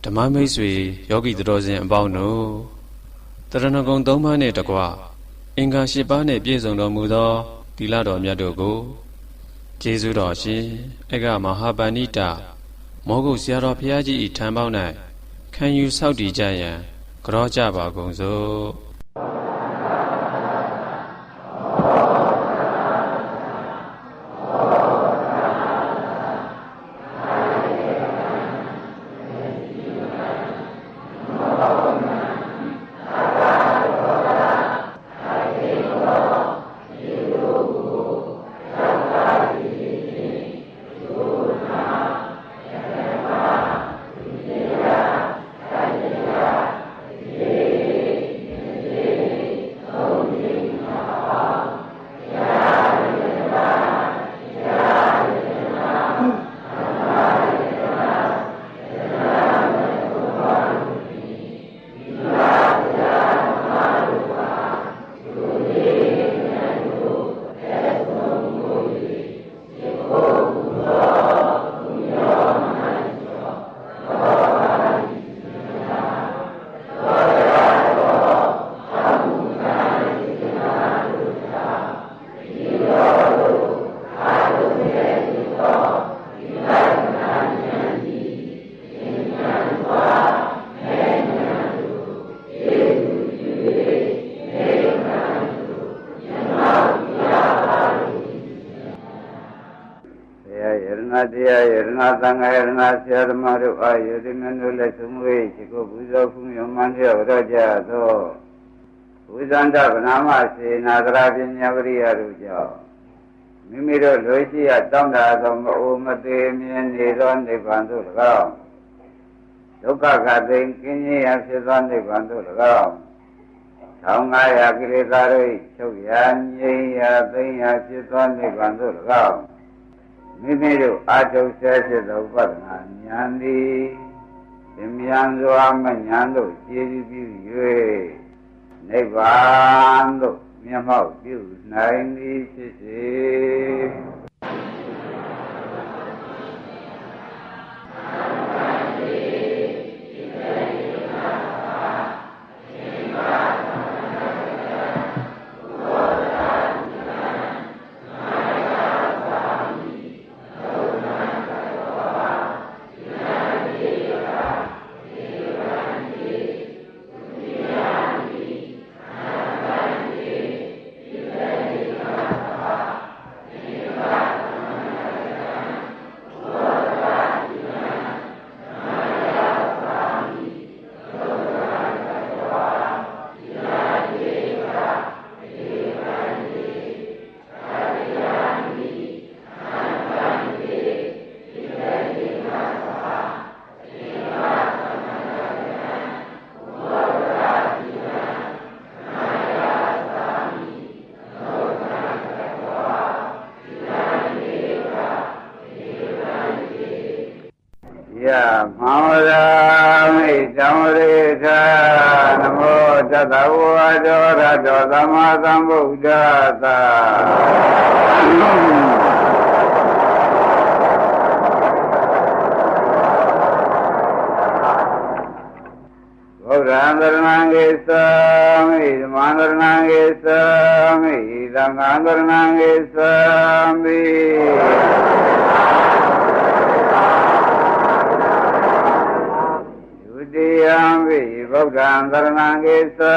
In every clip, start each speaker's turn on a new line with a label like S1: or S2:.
S1: ဓမ္မမိတ်ဆွေယောဂီတော်စင်အပေါင်းတို့တရဏဂုံ၃ပါးနှင့်တကွအင်္ဂါ၈ပါးနှင့်ပြည့်စုံတော်မူသောသီလတော်မြတ်တို့ကိုကျေးဇူးတော်ရှင်အဂမဟာပဏိတမောဂုတ်ဆရာတော်ဘုရားကြီး၏ထံပေါင်း၌ခံယူဆောက်တည်ကြရန်ကြောကြပါကုန်စို့
S2: တရားယရဏသံဃာယရဏဆရာဓမ္မတို့အားယသိမင်းတို့လက်ဆုံးဝေးရှိကိုပူဇော်ဖူးမြတ်မှန်ပြောတော်ကြသောဘုဇန္တဗနာမစေနာသရပညာဝရိယတို့ကြောင့်မိမိတို့လူရှိရတောင်းတသောမအိုမသေးမြင်နေသောနိဗ္ဗာန်သို့၎င်းဒုက္ခခသိင်ကင်းခြင်းရဖြစ်သောနိဗ္ဗာန်သို့၎င်း1500ကိလေသာတို့ချုပ်ရငြိမ်းရသိမ်းရဖြစ်သောနိဗ္ဗာန်သို့၎င်းမိမိတို့အာထုဆဲဖြစ်သောဥပဒနာဉာဏ်သည်သင်မြန်စွာမဉာဏ်တို့ခြေပြု၍နိဗ္ဗာန်သို့မျက်မှောက်ပြုနိုင်သည်ဖြစ်စေသမ္မာသမ္ဗုဒ္ဓသာဗုဒ္ဓံသရဏံဂေသာမိဓမ္မံသရဏံဂေသာမိသံဃံသရဏံဂေသာမိယံဝိဗုဒ္ဓံသရဏံဂေသာ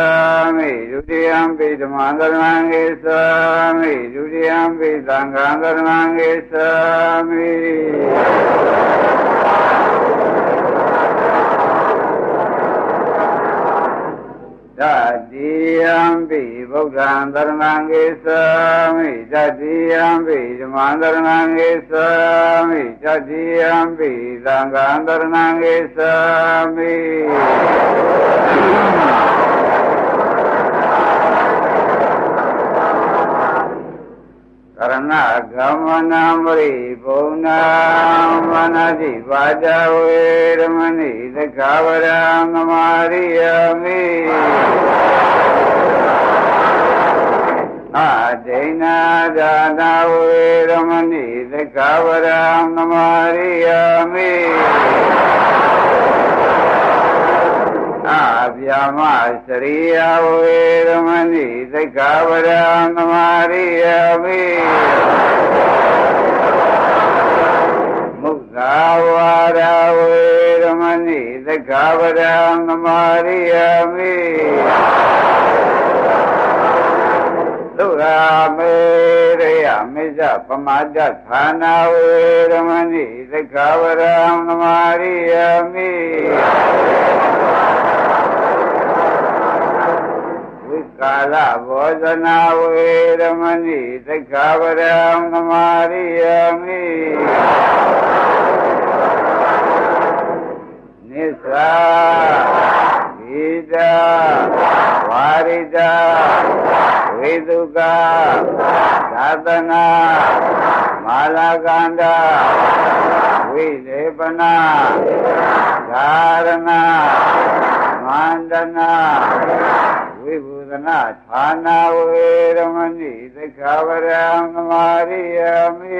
S2: မိဒုတိယံပိဓမ္မံသရဏံဂေသာမိဒုတိယံပိသံဃံသရဏံဂေသာမိတတိယံပိဗုဒ္ဓံသရဏံဂေသာမိတတိယံပိဓမ္မံသရဏံဂေသာမိတတိယံပိသံဃံသရဏံဂေသာမိကရဏဂမနံပရိဘုံနာမနတိပါဒဝေရမဏိသက္ခဝရံသမာရိယမိအဒိဏဒါနာဝေရမဏိသက္ခဝရံသမာရိယမိ ဗျာမစရိယဝေရမဏိသိက္ခာပဒံသမာရိယာမိမုသာဝါဒဝေရမဏိသိက္ခာပဒံသမာရိယာမိသုရာမေရိယမေဇပမာဒဌာနာဝေရမဏိသိက္ခာပဒံသမာရိယာမိဝိကာလဘောဇနာဝေရမဏိသိက္ခာပဒံသမာရိယာမိနိစ္စဣဒာဝါရိဒာဝိသုကသာသနာမာလကန္တဝိသေပနာဓာရဏမန္တနာဝိဘုဒနာဌာနာဝေရမဏိသိက္ခာပဒံသမာရိယာမိ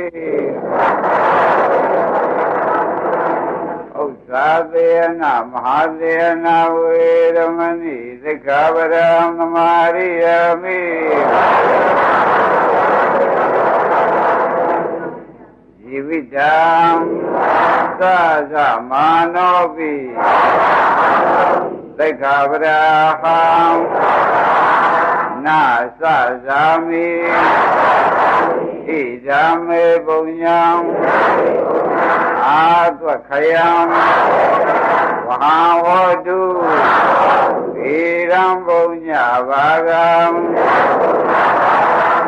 S2: ဥစ္စာသေနမဟာသေနဝေရမဏိသိက္ခာပဒံသမာရိယာမိဇီဝိတံသသမာနောပိသိက္ခာပဒဟံနာသဇာမိဣဇာမေပုညံအာသွခယံဝဟံဝတုဣရံပုညဘာဂံ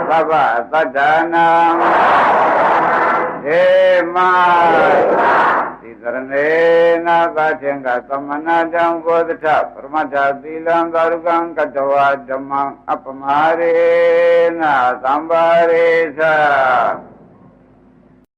S2: သဗ္ဗသတ္တနာေမတိသရဏေနာသတေင္ကသမဏတံဘောဓထပရမတ္ထသီလံသာရုကံကတဝဓမ္မံအပမရေနသံပါရေသ